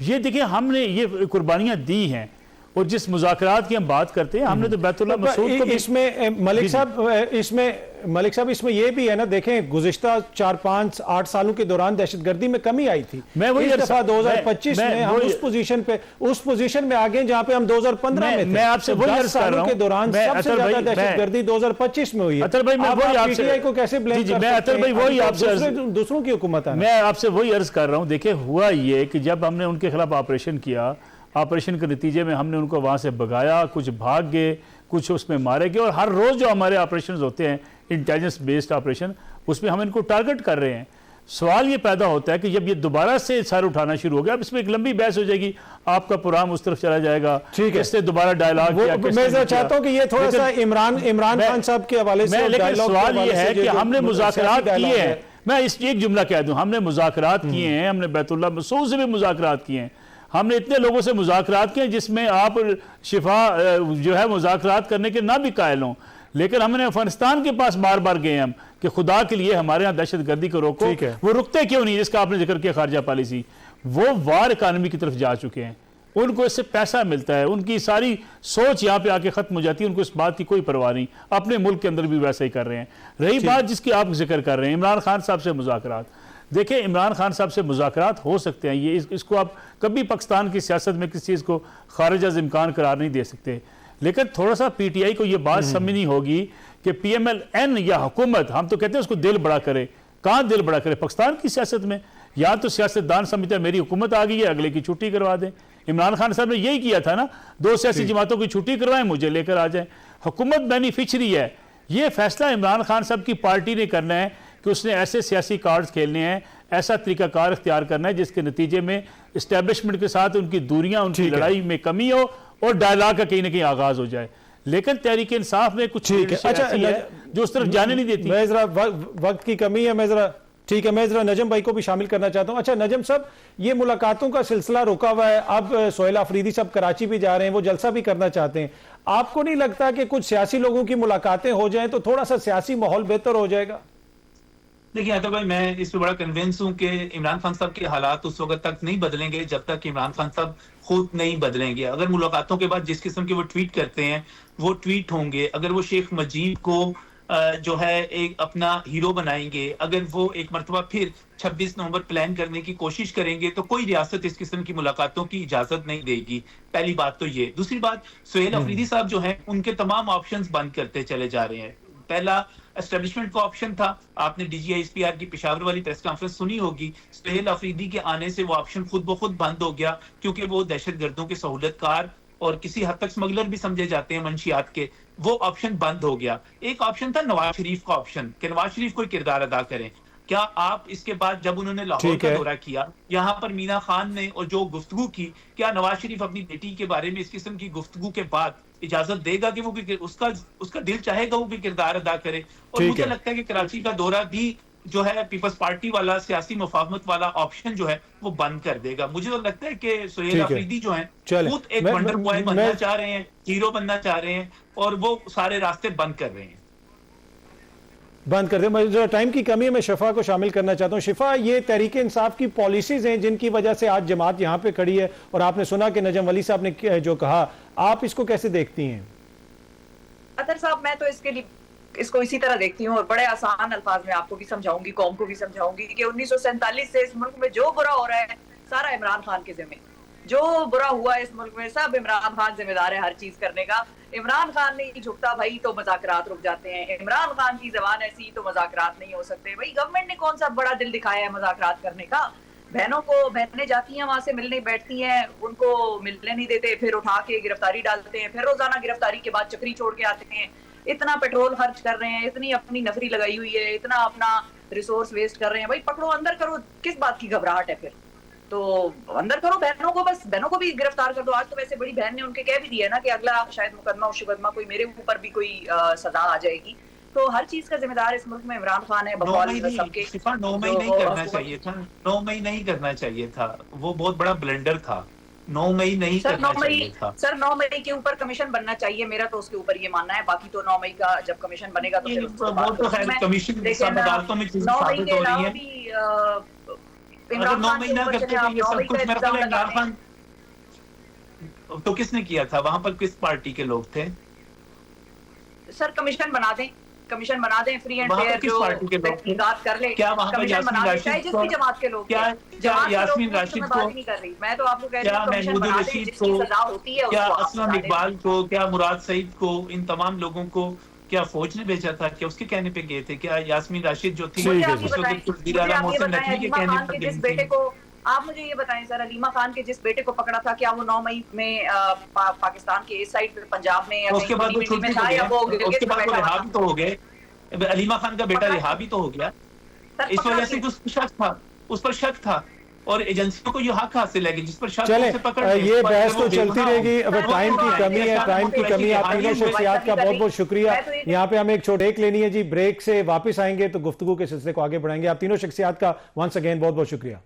ये देखिए, हमने ये कुर्बानियाँ दी हैं। और जिस मुज़ाकरात की हम बात करते हैं, हमने तो बैतुल्लाह मसूद को इसमें मलिक साहब इसमें ये भी है ना, देखें गुज़िश्ता 4-5-8 सालों के दौरान दहशतगर्दी में कमी आई थी। मैं वही 2025 में हम उस पोजीशन में आ गए जहां पे हम 2015 में थे। मैं आपसे वही अर्ज कर रहा हूं के दौरान सबसे ज्यादा दहशतगर्दी 2025 में हुई है। अतर भाई, मैं वही आपसे पीटीआई को कैसे ब्लेम कर सकते हैं? मैं वही आपसे दूसरों की हुकूमत है। मैं आपसे वही अर्ज कर रहा हूं। देखिए, हुआ ये कि जब हमने उनके खिलाफ ऑपरेशन किया, ऑपरेशन के नतीजे में हमने उनको वहाँ से भगाया, कुछ भाग गए, कुछ उसमें मारे गए। और हर रोज़ जो हमारे ऑपरेशन होते हैं, इंटेलिजेंस बेस्ड ऑपरेशन, उसमें हम इनको टारगेट कर रहे हैं। सवाल ये पैदा होता है कि जब ये दोबारा से सर उठाना शुरू हो गया, अब इसमें एक लंबी बहस हो जाएगी, आपका प्रोग्राम उस तरफ चला जाएगा, ठीक है, इससे दोबारा डायलॉग मैं चाहता हूँ कि ये थोड़ा सा इमरान खान साहब के हवाले से। लेकिन सवाल ये है कि हमने मुज़ाकरात किए हैं। मैं इस एक जुमला कह दूं, हमने मुज़ाकरात किए हैं, हमने बैतुल्लाह मसूद से भी मुज़ाकरात किए हैं, हमने इतने लोगों से मुज़ाकरात किए जिसमें आप शिफा जो है मुज़ाकरात करने के ना भी कायल हों। लेकिन हमने अफगानिस्तान के पास बार बार गए हम कि खुदा के लिए हमारे यहाँ दहशतगर्दी को रोको। वो रुकते क्यों नहीं, जिसका आपने जिक्र किया खारजा पॉलिसी, वो वार इकानमी की तरफ जा चुके हैं। उनको इससे पैसा मिलता है, उनकी सारी सोच यहाँ पे आके खत्म हो जाती है, उनको इस बात की कोई परवाह नहीं। अपने मुल्क के अंदर भी वैसा ही कर रहे हैं। रही बात जिसकी आप जिक्र कर रहे हैं, इमरान खान साहब से मुज़ाकरात, देखिए इमरान खान साहब से मुज़ाकरात हो सकते हैं, ये इसको आप कभी पाकिस्तान की सियासत में किसी चीज़ को खारिज अज़ इम्कान करार नहीं दे सकते। लेकिन थोड़ा सा पीटीआई को ये बात समझनी होगी कि PMLN या हुकूमत, हम तो कहते हैं उसको दिल बड़ा करे, कहाँ दिल बड़ा करे पाकिस्तान की सियासत में? या तो सियासतदान समझते हैं मेरी हुकूमत आ गई है, अगले की छुट्टी करवा दें। इमरान खान साहब ने यही किया था ना, 2 सियासी जमातों की छुट्टी करवाएं, मुझे लेकर आ जाएं। हुकूमत बेनिफिशरी है। ये फैसला इमरान खान साहब की पार्टी ने करना है कि उसने ऐसे सियासी कार्ड्स खेलने हैं, ऐसा तरीकाकार इख्तियार करना है जिसके नतीजे में इस्टेब्लिशमेंट के साथ उनकी दूरियां, उनकी लड़ाई में कमी हो और डायलॉग का कहीं ना कहीं आगाज हो जाए। लेकिन तहरीक इंसाफ में कुछ जो उस तरफ जाने नहीं देती। मैं जरा वक्त की कमी है, मैं जरा नजम भाई को भी शामिल करना चाहता हूं। अच्छा नजम साहब, ये मुलाकातों का सिलसिला रुका हुआ है, अब सोहेल अफरीदी साहब कराची भी जा रहे हैं, वो जलसा भी करना चाहते हैं। आपको नहीं लगता कि कुछ सियासी लोगों की मुलाकातें हो जाएं तो थोड़ा सा सियासी माहौल बेहतर हो जाएगा? देखिए अतर भाई, मैं इस पे बड़ा कन्विंस हूं कि इमरान खान साहब के हालात उस वक्त तक नहीं बदलेंगे जब तक इमरान खान साहब खुद नहीं बदलेंगे। अगर मुलाकातों के बाद जिस किस्म के वो ट्वीट करते हैं वो ट्वीट होंगे, अगर वो शेख मुजीब को जो है एक अपना हीरो बनाएंगे, अगर वो एक मरतबा फिर 26 नवंबर प्लान करने की कोशिश करेंगे, तो कोई रियासत इस किस्म की मुलाकातों की इजाजत नहीं देगी। पहली बात तो ये। दूसरी बात, सोहेल अफरीदी साहब जो हैं उनके तमाम ऑप्शंस बंद करते चले जा रहे हैं। पहला एस्टेब्लिशमेंट का ऑप्शन था, आपने DGISPR की पेशावर वाली प्रेस कॉन्फ्रेंस सुनी होगी, सोहेल अफरीदी के आने से वो ऑप्शन खुद ब खुद बंद हो गया, क्योंकि वो दहशतगर्दों के सहूलतकार और किसी हद तक स्मगलर भी समझे जाते हैं मंशियात के, वो ऑप्शन बंद हो गया। एक ऑप्शन था नवाज शरीफ का ऑप्शन, कि नवाज शरीफ कोई किरदार अदा करें। क्या आप इसके बाद जब उन्होंने लाहौर का दौरा किया, यहाँ पर मीना खान ने और जो गुफ्तगू की, क्या नवाज शरीफ अपनी बेटी के बारे में इस किस्म की गुफ्तगू के बाद इजाजत देगा कि वो भी उसका दिल चाहेगा वो भी किरदार अदा करे? और मुझे लगता है कि कराची का दौरा भी जो है पीपल्स पार्टी वाला सियासी मुफाहमत वाला ऑप्शन जो है वो बंद कर देगा। मुझे तो लगता है कि सोहेल अफरीदी जो है खुद एक वंडर बॉय बनना चाह रहे हैं, हीरो बनना चाह रहे हैं, और वो सारे रास्ते बंद कर रहे हैं। मैं जरा टाइम की कमी है, मैं शिफा को शामिल करना चाहता हूँ। शिफा, ये तहरीक इंसाफ की पॉलिसीज हैं जिनकी वजह से आज जमात यहाँ पे खड़ी है, और आपने सुना कि नजम वली साहब ने जो कहा, आप इसको कैसे देखती हैं? अतर साहब, मैं तो इसको इसी तरह देखती हूँ और बड़े आसान अल्फाज में आपको भी समझाऊंगी, कौम को भी समझाऊंगी कि 1947 से इस मुल्क में जो बुरा हो रहा है सारा इमरान खान के जिम्मे। जो बुरा हुआ है इस मुल्क में सब इमरान खान जिम्मेदार है हर चीज करने का। इमरान खान नहीं झुकता भाई तो मज़ाकरात रुक जाते हैं। इमरान खान की जबान ऐसी तो मज़ाकरात नहीं हो सकते। भाई गवर्नमेंट ने कौन सा बड़ा दिल दिखाया है मज़ाकरात करने का? बहनें जाती हैं वहां से मिलने बैठती हैं, उनको मिलने नहीं देते, फिर उठा के गिरफ्तारी डालते हैं, फिर रोजाना गिरफ्तारी के बाद चक्री छोड़ के आते हैं। इतना पेट्रोल खर्च कर रहे हैं, इतनी अपनी नफरी लगाई हुई है, इतना अपना रिसोर्स वेस्ट कर रहे हैं। भाई पकड़ो, अंदर करो, किस बात की घबराहट है? फिर तो अंदर करो बहनों को, बस बहनों को भी गिरफ्तार कर दो। आज तो वैसे बड़ी बहन ने उनके कह भी दिया ना कि अगला शायद मुकदमा शुकदमा कोई मेरे ऊपर भी कोई सजा आ जाएगी। तो हर चीज का जिम्मेदार इस मुल्क में इमरान खान है। 9 मई नहीं करना चाहिए था, 9 मई नहीं करना चाहिए था, वो बहुत बड़ा ब्लंडर था। 9 मई नहीं करना चाहिए था सर। 9 मई के ऊपर कमीशन बनना चाहिए, मेरा तो उसके ऊपर ये मानना है। बाकी तो 9 मई का जब कमीशन बनेगा तो फिर वो तो खैर कमीशन अदालतों में चीजें साबित हो रही है। अगर 9 मई ना करते तो ये सब कुछ मेरा ख्याल है इमरान खान तो किसने किया था? वहां पर किस पार्टी के लोग थे? सर कमीशन बना दें फ्री एंड फेयर, जो तहकीकात कर ले। क्या वहां पर यास्मीन राशिद को, जमात के लोग, क्या यास्मीन राशिद को, नहीं कर रही मैं तो आपको कह रही हूं, क्या महमूद रशीद को, क्या असलम इकबाल को, क्या मुराद सईद को, इन तमाम लोगों को क्या फौज ने भेजा था? क्या उसके कहने पे गए थे? क्या यास्मीन राशिद जो थी वजीर आला मोहसिन नकवी के कहने पे जिस बेटे को, आप मुझे ये बताएं सर, अलीमा खान के जिस बेटे को पकड़ा था, क्या वो 9 मई में पाकिस्तान के इस साइड पे पंजाब में, उसके बाद वो रिहा भी तो हो गए? अलीमा खान का बेटा रिहा भी तो हो गया। इस वजह से उस पर शक था और एजेंसियों को ये हक हासिल है कि जिस पर शक चले ये बहस तो चलती रहेगी। अब टाइम की कमी है, टाइम की कमी। आप तीनों शख्सियात का बहुत बहुत शुक्रिया। यहाँ पे हमें एक छोटे ब्रेक लेनी है जी, ब्रेक से वापस आएंगे तो गुफ्तगू के सिलसिले को आगे बढ़ाएंगे। आप तीनों शख्सियात का वंस अगेन बहुत बहुत शुक्रिया।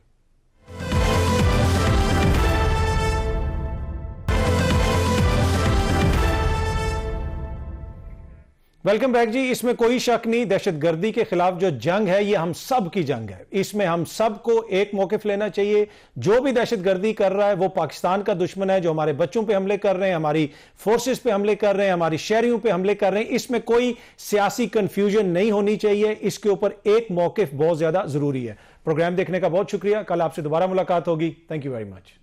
वेलकम बैक जी। इसमें कोई शक नहीं, दहशतगर्दी के खिलाफ जो जंग है ये हम सब की जंग है। इसमें हम सब को एक मौकिफ लेना चाहिए। जो भी दहशतगर्दी कर रहा है वो पाकिस्तान का दुश्मन है, जो हमारे बच्चों पे हमले कर रहे हैं, हमारी फोर्सेस पे हमले कर रहे हैं, हमारी शहरियों पे हमले कर रहे हैं। इसमें कोई सियासी कंफ्यूजन नहीं होनी चाहिए। इसके ऊपर एक मौकिफ बहुत ज्यादा जरूरी है। प्रोग्राम देखने का बहुत शुक्रिया। कल आपसे दोबारा मुलाकात होगी। Thank you very much.